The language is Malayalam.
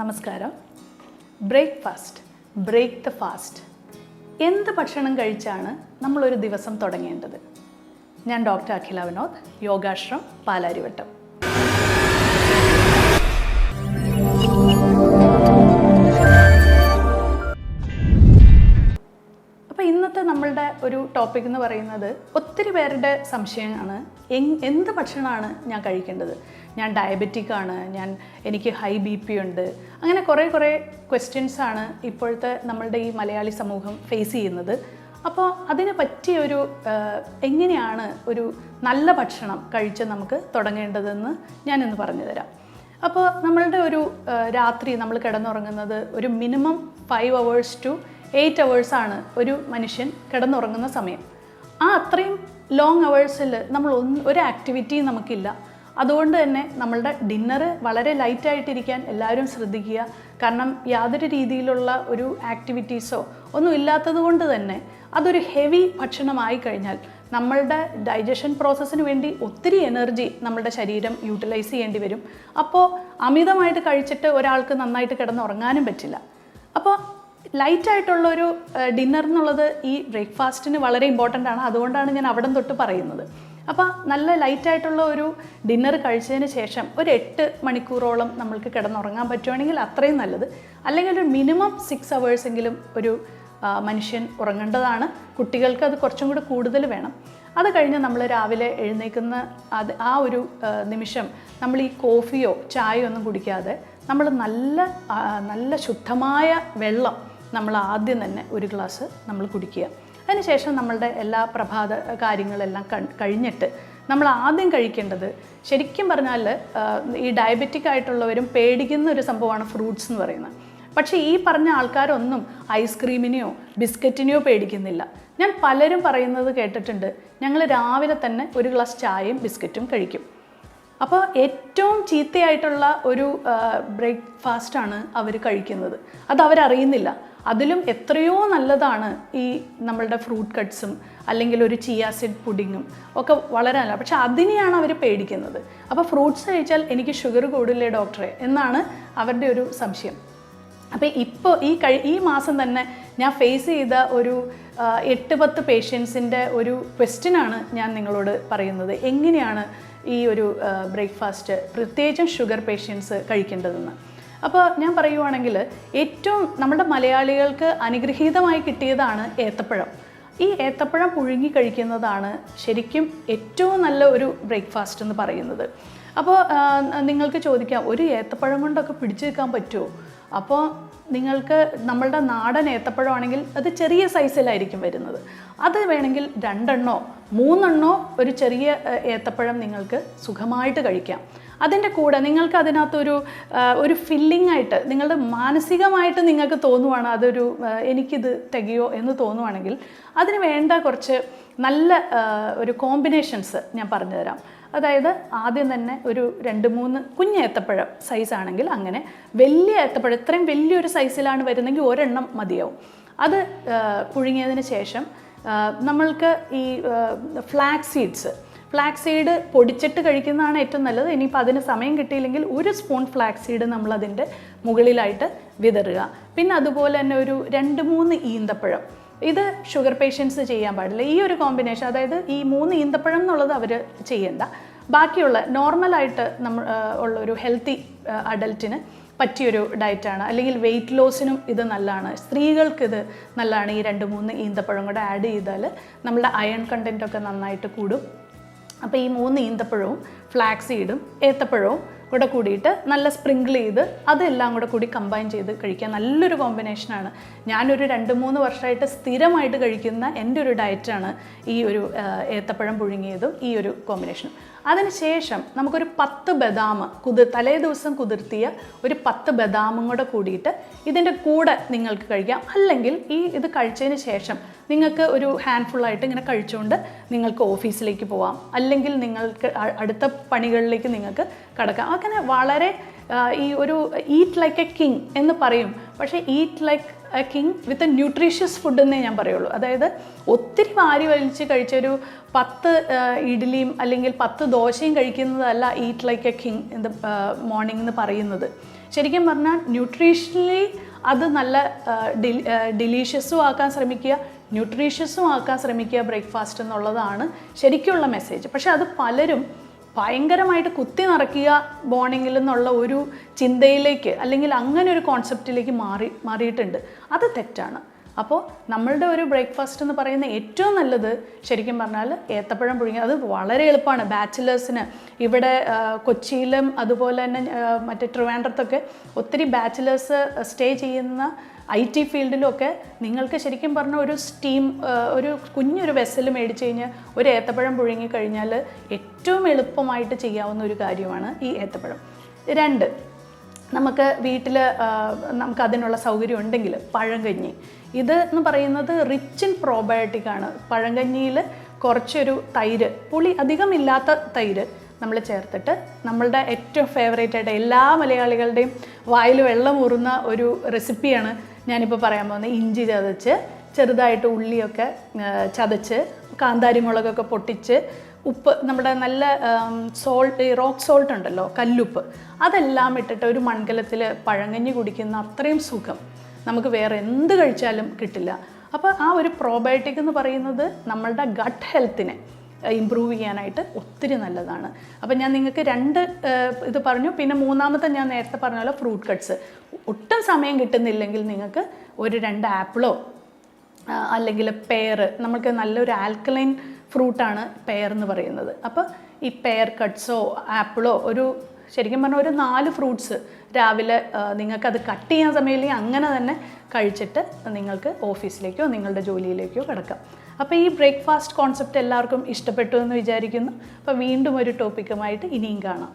നമസ്കാരം. Breakfast, break the fast. എന്ത് ഭക്ഷണം കഴിച്ചാണ് നമ്മളൊരു ദിവസം തുടങ്ങേണ്ടത്? ഞാൻ ഡോക്ടർ അഖില വിനോദ്, യോഗാശ്രം, പാലാരിവട്ടം. അപ്പോൾ ഇന്നത്തെ നമ്മളുടെ ഒരു ടോപ്പിക് എന്ന് പറയുന്നത് ഒത്തിരി പേരുടെ സംശയമാണ്, എന്ത് ഭക്ഷണമാണ് ഞാൻ കഴിക്കേണ്ടത്? ഞാൻ ഡയബറ്റിക് ആണ്, എനിക്ക് ഹൈ BP ഉണ്ട്, അങ്ങനെ കുറേ ക്വസ്റ്റ്യൻസാണ് ഇപ്പോഴത്തെ നമ്മളുടെ ഈ മലയാളി സമൂഹം ഫേസ് ചെയ്യുന്നത്. അപ്പോൾ അതിന് പറ്റിയൊരു എങ്ങനെയാണ് ഒരു നല്ല ഭക്ഷണം കഴിച്ച് നമുക്ക് തുടങ്ങേണ്ടതെന്ന് ഞാനിന്ന് പറഞ്ഞു തരാം. അപ്പോൾ നമ്മളുടെ ഒരു രാത്രി നമ്മൾ കിടന്നുറങ്ങുന്നത് ഒരു മിനിമം 5 hours to 8 hours ആണ് ഒരു മനുഷ്യൻ കിടന്നുറങ്ങുന്ന സമയം. ആ അത്രയും ലോങ് അവേഴ്സിൽ നമ്മൾ ഒരു ആക്ടിവിറ്റിയും നമുക്കില്ല. അതുകൊണ്ട് തന്നെ നമ്മളുടെ ഡിന്നറ് വളരെ ലൈറ്റായിട്ടിരിക്കാൻ എല്ലാവരും ശ്രദ്ധിക്കുക. കാരണം യാതൊരു രീതിയിലുള്ള ഒരു ആക്ടിവിറ്റീസോ ഒന്നും ഇല്ലാത്തത് കൊണ്ട് തന്നെ അതൊരു ഹെവി ഭക്ഷണമായി കഴിഞ്ഞാൽ നമ്മളുടെ ഡൈജഷൻ പ്രോസസ്സിന് വേണ്ടി ഒത്തിരി എനർജി നമ്മളുടെ ശരീരം യൂട്ടിലൈസ് ചെയ്യേണ്ടി വരും. അപ്പോൾ അമിതമായിട്ട് കഴിച്ചിട്ട് ഒരാൾക്ക് നന്നായിട്ട് കിടന്നുറങ്ങാനും പറ്റില്ല. അപ്പോൾ ലൈറ്റായിട്ടുള്ളൊരു ഡിന്നർ എന്നുള്ളത് ഈ ബ്രേക്ക്ഫാസ്റ്റിന് വളരെ ഇമ്പോർട്ടൻ്റ് ആണ്. അതുകൊണ്ടാണ് ഞാൻ അവിടെ തൊട്ട് പറയുന്നത്. അപ്പോൾ നല്ല ലൈറ്റായിട്ടുള്ള ഒരു ഡിന്നർ കഴിച്ചതിന് ശേഷം ഒരു 8 മണിക്കൂറോളം നമ്മൾക്ക് കിടന്നുറങ്ങാൻ പറ്റുവാണെങ്കിൽ അത്രയും നല്ലത്. അല്ലെങ്കിൽ ഒരു മിനിമം 6 hours എങ്കിലും ഒരു മനുഷ്യൻ ഉറങ്ങേണ്ടതാണ്. കുട്ടികൾക്ക് അത് കുറച്ചും കൂടി കൂടുതൽ വേണം. അത് കഴിഞ്ഞ് നമ്മൾ രാവിലെ എഴുന്നേൽക്കുന്ന ആ ഒരു നിമിഷം നമ്മൾ ഈ കോഫിയോ ചായയോ ഒന്നും കുടിക്കാതെ നമ്മൾ നല്ല ശുദ്ധമായ വെള്ളം നമ്മൾ ആദ്യം തന്നെ ഒരു ഗ്ലാസ് നമ്മൾ കുടിക്കുക. അതിനുശേഷം നമ്മളുടെ എല്ലാ പ്രഭാത കാര്യങ്ങളെല്ലാം കഴിഞ്ഞിട്ട് നമ്മൾ ആദ്യം കഴിക്കേണ്ടത്, ശരിക്കും പറഞ്ഞാൽ ഈ ഡയബറ്റിക് ആയിട്ടുള്ളവരും പേടിക്കുന്ന ഒരു സംഭവമാണ് ഫ്രൂട്ട്സ് എന്ന് പറയുന്നത്. പക്ഷേ ഈ പറഞ്ഞ ആൾക്കാരൊന്നും ഐസ്ക്രീമിനെയോ ബിസ്ക്കറ്റിനെയോ പേടിക്കുന്നില്ല. ഞാൻ പലരും പറയുന്നത് കേട്ടിട്ടുണ്ട്, ഞങ്ങൾ രാവിലെ തന്നെ ഒരു ഗ്ലാസ് ചായയും ബിസ്ക്കറ്റും കഴിക്കും. അപ്പോൾ ഏറ്റവും ചീത്തയായിട്ടുള്ള ഒരു ബ്രേക്ക്ഫാസ്റ്റാണ് അവർ കഴിക്കുന്നത്. അത് അവരറിയുന്നില്ല. അതിലും എത്രയോ നല്ലതാണ് ഈ നമ്മളുടെ ഫ്രൂട്ട് കട്ട്സും അല്ലെങ്കിൽ ഒരു ചിയ സീഡ് പുഡിങ്ങും ഒക്കെ വളരെ നല്ല. പക്ഷെ അതിനെയാണ് അവർ പേടിക്കുന്നത്. അപ്പോൾ ഫ്രൂട്ട്സ് കഴിച്ചാൽ എനിക്ക് ഷുഗർ കൂടില്ലേ ഡോക്ടറെ എന്നാണ് അവരുടെ ഒരു സംശയം. അപ്പോൾ ഇപ്പോൾ ഈ മാസം തന്നെ ഞാൻ ഫേസ് ചെയ്ത ഒരു 8-10 പേഷ്യൻസിൻ്റെ ഒരു ക്വസ്റ്റ്യനാണ് ഞാൻ നിങ്ങളോട് പറയുന്നത്. എങ്ങനെയാണ് ഈ ഒരു ബ്രേക്ക്ഫാസ്റ്റ് പ്രത്യേകിച്ചും ഷുഗർ പേഷ്യൻസ് കഴിക്കേണ്ടതെന്ന്. അപ്പോൾ ഞാൻ പറയുവാണെങ്കിൽ ഏറ്റവും നമ്മുടെ മലയാളികൾക്ക് അനുഗ്രഹീതമായി കിട്ടിയതാണ് ഏത്തപ്പഴം. ഈ ഏത്തപ്പഴം പുഴുങ്ങി കഴിക്കുന്നതാണ് ശരിക്കും ഏറ്റവും നല്ല ഒരു ബ്രേക്ക്ഫാസ്റ്റ് എന്ന് പറയുന്നത്. അപ്പോൾ നിങ്ങൾക്ക് ചോദിക്കാം, ഒരു ഏത്തപ്പഴം കൊണ്ടൊക്കെ പിടിച്ചു വെക്കാൻ പറ്റുമോ? അപ്പോൾ നിങ്ങൾക്ക് നമ്മളുടെ നാടൻ ഏത്തപ്പഴമാണെങ്കിൽ അത് ചെറിയ സൈസിലായിരിക്കും വരുന്നത്. അത് വേണമെങ്കിൽ 2 3 ഒരു ചെറിയ ഏത്തപ്പഴം നിങ്ങൾക്ക് സുഖമായിട്ട് കഴിക്കാം. അതിൻ്റെ കൂടെ നിങ്ങൾക്ക് അതിനകത്തൊരു ഫില്ലിംഗ് ആയിട്ട് നിങ്ങളുടെ മാനസികമായിട്ട് നിങ്ങൾക്ക് തോന്നുവാണ് എനിക്കിത് തികയോ എന്ന് തോന്നുവാണെങ്കിൽ അതിന് വേണ്ട കുറച്ച് നല്ല ഒരു കോമ്പിനേഷൻസ് ഞാൻ പറഞ്ഞു തരാം. അതായത് ആദ്യം തന്നെ ഒരു 2-3 കുഞ്ഞ് ഏത്തപ്പഴം സൈസാണെങ്കിൽ അങ്ങനെ, വലിയ ഏത്തപ്പഴം ഇത്രയും വലിയൊരു സൈസിലാണ് വരുന്നതെങ്കിൽ 1 മതിയാവും. അത് പുഴുങ്ങിയതിന് ശേഷം നമ്മൾക്ക് ഈ ഫ്ലാക്സ് സീഡ് പൊടിച്ചിട്ട് കഴിക്കുന്നതാണ് ഏറ്റവും നല്ലത്. ഇനിയിപ്പോൾ അതിന് സമയം കിട്ടിയില്ലെങ്കിൽ 1 സ്പൂൺ ഫ്ലാക്സ് സീഡ് നമ്മളതിൻ്റെ മുകളിലായിട്ട് വിതറുക. പിന്നെ അതുപോലെ തന്നെ ഒരു 2-3 ഈന്തപ്പഴം. ഇത് ഷുഗർ പേഷ്യൻസ് ചെയ്യാൻ പാടില്ല. ഈ ഒരു കോമ്പിനേഷൻ, അതായത് ഈ 3 ഈന്തപ്പഴം എന്നുള്ളത് അവർ ചെയ്യേണ്ട. ബാക്കിയുള്ള നോർമലായിട്ട് ഉള്ളൊരു ഹെൽത്തി അഡൽറ്റിന് പറ്റിയൊരു ഡയറ്റാണ്. അല്ലെങ്കിൽ വെയിറ്റ് ലോസിനും ഇത് നല്ലതാണ്. സ്ത്രീകൾക്ക് ഇത് നല്ലതാണ്. ഈ 2-3 ഈന്തപ്പഴം കൂടെ ആഡ് ചെയ്താൽ നമ്മുടെ അയൺ കണ്ടൻറ്റൊക്കെ നന്നായിട്ട് കൂടും. അപ്പോൾ ഈ 3 ഈന്തപ്പഴവും ഫ്ലാക്സ് സീഡും ഏത്തപ്പഴവും കൂടെ കൂടിയിട്ട് നല്ല സ്പ്രിങ്കിൾ ചെയ്ത് അതെല്ലാം കൂടി കമ്പൈൻ ചെയ്ത് കഴിക്കുക. നല്ലൊരു കോമ്പിനേഷനാണ്. ഞാനൊരു 2-3 വർഷമായിട്ട് സ്ഥിരമായിട്ട് കഴിക്കുന്ന എൻ്റെ ഒരു ഡയറ്റാണ് ഈ ഒരു ഏത്തപ്പഴം പുഴുങ്ങിയതും ഈ ഒരു കോമ്പിനേഷനും. അതിനുശേഷം നമുക്കൊരു 10 ബദാം തലേ ദിവസം കുതിർത്തിയ ഒരു 10 ബദാമും കൂടെ കൂടിയിട്ട് ഇതിൻ്റെ കൂടെ നിങ്ങൾക്ക് കഴിക്കാം. അല്ലെങ്കിൽ ഇത് കഴിച്ചതിന് ശേഷം നിങ്ങൾക്ക് ഒരു ഹാൻഡ്ഫുള്ളായിട്ട് ഇങ്ങനെ കഴിച്ചുകൊണ്ട് നിങ്ങൾക്ക് ഓഫീസിലേക്ക് പോവാം. അല്ലെങ്കിൽ നിങ്ങൾക്ക് അടുത്ത പണികളിലേക്ക് നിങ്ങൾക്ക് കടക്കാം. അങ്ങനെ വളരെ ഈ ഒരു ഈറ്റ് ലൈക്ക് എ കിങ് എന്ന് പറയും. പക്ഷേ eat like a king with a nutritious food എന്നേ ഞാൻ പറയുള്ളൂ. അതായത് ഒത്തിരി വാരി വലിച്ച് കഴിച്ചൊരു 10 ഇഡ്ഡലിയും അല്ലെങ്കിൽ 10 ദോശയും കഴിക്കുന്നതല്ല eat like a king in the morning എന്ന് പറയുന്നത്. ശരിക്കും പറഞ്ഞാൽ ന്യൂട്രീഷണലി അത് നല്ല ഡിലീഷ്യസും ആക്കാൻ ശ്രമിക്കുക, ന്യൂട്രീഷ്യസും ആക്കാൻ ശ്രമിക്കുക ബ്രേക്ക്ഫാസ്റ്റ് എന്നുള്ളതാണ് ശരിക്കുള്ള മെസ്സേജ്. പക്ഷെ അത് പലരും ഭയങ്കരമായിട്ട് കുത്തി നിറയ്ക്കുക മോർണിംഗിൽ എന്നുള്ള ഒരു ചിന്തയിലേക്ക് അല്ലെങ്കിൽ അങ്ങനെ ഒരു കോൺസെപ്റ്റിലേക്ക് മാറിയിട്ടുണ്ട്. അത് തെറ്റാണ്. അപ്പോൾ നമ്മളുടെ ഒരു ബ്രേക്ക്ഫാസ്റ്റ് എന്ന് പറയുന്ന ഏറ്റവും നല്ലത് ശരിക്കും പറഞ്ഞാൽ ഏത്തപ്പഴം പുഴുങ്ങി. അത് വളരെ എളുപ്പമാണ് ബാച്ചിലേഴ്സിന്. ഇവിടെ കൊച്ചിയിലും അതുപോലെ തന്നെ മറ്റേ ട്രിവാൻഡ്രത്തൊക്കെ ഒത്തിരി ബാച്ചിലേഴ്സ് സ്റ്റേ ചെയ്യുന്ന IT ഫീൽഡിലൊക്കെ നിങ്ങൾക്ക് ശരിക്കും പറഞ്ഞാൽ ഒരു സ്റ്റീം ഒരു കുഞ്ഞൊരു വെസൽ മേടിച്ച് കഴിഞ്ഞാൽ ഒരു ഏത്തപ്പഴം പുഴുങ്ങി കഴിഞ്ഞാൽ ഏറ്റവും എളുപ്പമായിട്ട് ചെയ്യാവുന്ന ഒരു കാര്യമാണ് ഈ ഏത്തപ്പഴം. 2, നമുക്ക് വീട്ടിൽ നമുക്ക് അതിനുള്ള സൗകര്യം ഉണ്ടെങ്കിൽ പഴങ്കഞ്ഞി. ഇത് എന്ന് പറയുന്നത് റിച്ച് ഇൻ പ്രോബയോട്ടിക് ആണ്. പഴങ്കഞ്ഞിയിൽ കുറച്ചൊരു തൈര്, പുളി അധികമില്ലാത്ത തൈര് നമ്മൾ ചേർത്തിട്ട് നമ്മളുടെ ഏറ്റവും ഫേവറേറ്റ് ആയിട്ട് എല്ലാ മലയാളികളുടെയും വായിൽ വെള്ളം ഊറുന്ന ഒരു റെസിപ്പിയാണ് ഞാനിപ്പോൾ പറയാൻ പോകുന്നത്. ഇഞ്ചി ചതച്ച് ചെറുതായിട്ട് ഉള്ളിയൊക്കെ ചതച്ച് കാന്താരി മുളകൊക്കെ പൊട്ടിച്ച് ഉപ്പ്, നമ്മുടെ നല്ല സോൾട്ട്, റോക്ക് സോൾട്ട് ഉണ്ടല്ലോ, കല്ലുപ്പ്, അതെല്ലാം ഇട്ടിട്ട് ഒരു മൺകലത്തിൽ പഴങ്കഞ്ഞി കുടിക്കുന്ന അത്രയും സുഖം നമുക്ക് വേറെ എന്ത് കഴിച്ചാലും കിട്ടില്ല. അപ്പോൾ ആ ഒരു പ്രോബയോട്ടിക് എന്ന് പറയുന്നത് നമ്മളുടെ ഗട്ട് ഹെൽത്തിനെ ഇമ്പ്രൂവ് ചെയ്യാനായിട്ട് ഒത്തിരി നല്ലതാണ്. അപ്പോൾ ഞാൻ നിങ്ങൾക്ക് 2 ഇത് പറഞ്ഞു. പിന്നെ മൂന്നാമത്തെ ഞാൻ നേരത്തെ പറഞ്ഞ പോലെ ഫ്രൂട്ട് കട്ട്സ്. ഒട്ടും സമയം കിട്ടുന്നില്ലെങ്കിൽ നിങ്ങൾക്ക് ഒരു 2 ആപ്പിളോ അല്ലെങ്കിൽ പെയർ, നമുക്ക് നല്ലൊരു ആൽക്കലൈൻ ഫ്രൂട്ടാണ് പെയർ എന്ന് പറയുന്നത്. അപ്പോൾ ഈ പെയർ കട്ട്സോ ആപ്പിളോ ശരിക്കും പറഞ്ഞാൽ ഒരു 4 ഫ്രൂട്ട്സ് രാവിലെ നിങ്ങൾക്കത് കട്ട് ചെയ്യാൻ സമയമില്ലെങ്കിൽ അങ്ങനെ തന്നെ കഴിച്ചിട്ട് നിങ്ങൾക്ക് ഓഫീസിലേക്കോ നിങ്ങളുടെ ജോലിയിലേക്കോ കിടക്കാം. അപ്പോൾ ഈ ബ്രേക്ക്ഫാസ്റ്റ് കോൺസെപ്റ്റ് എല്ലാവർക്കും ഇഷ്ടപ്പെട്ടു എന്ന് വിചാരിക്കുന്നു. അപ്പോൾ വീണ്ടും ഒരു ടോപ്പിക്കുമായിട്ട് ഇനിയും കാണാം.